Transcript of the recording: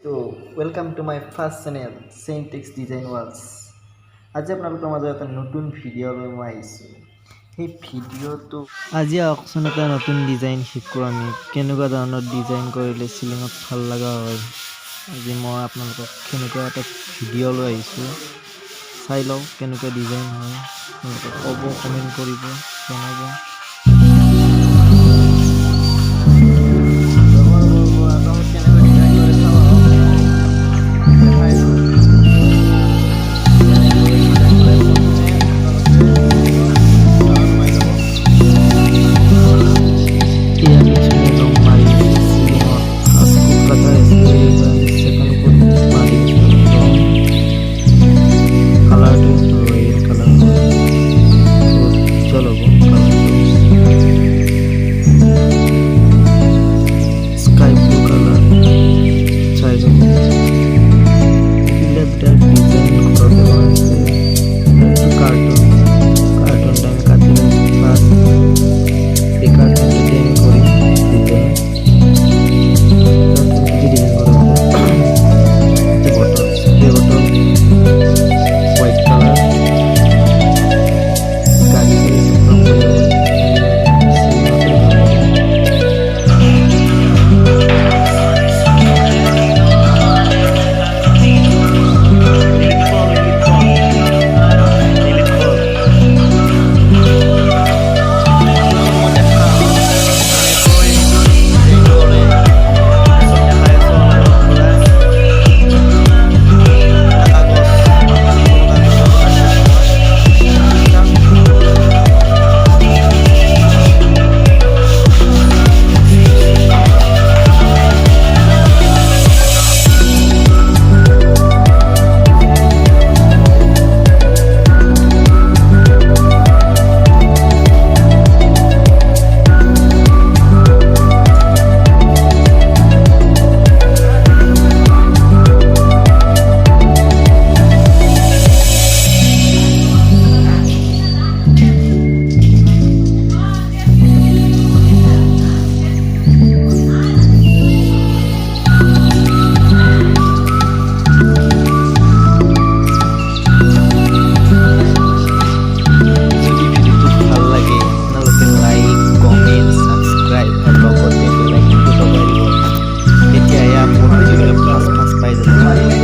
তো welcome to my first channel Chaintex design walls. আজি আপোনালোকৰ মাজত এটা নতুন ভিডিঅ' লৈ মই আহিছোঁ। সেই ভিডিঅ'টো আজি আহকচোন এটা নতুন ডিজাইন শিকোঁ। আমি কেনেকুৱা ধৰণৰ ডিজাইন কৰিলে চিলিঙত ভাল লগা হয়। আজি মই আপোনালোকক কেনেকুৱা এটা ভিডিঅ' লৈ আহিছোঁ, চাই লওঁ কেনেকুৱা ডিজাইন হয়। আপোনালোকে ক'ব, কমেণ্ট কৰিব, জনাব।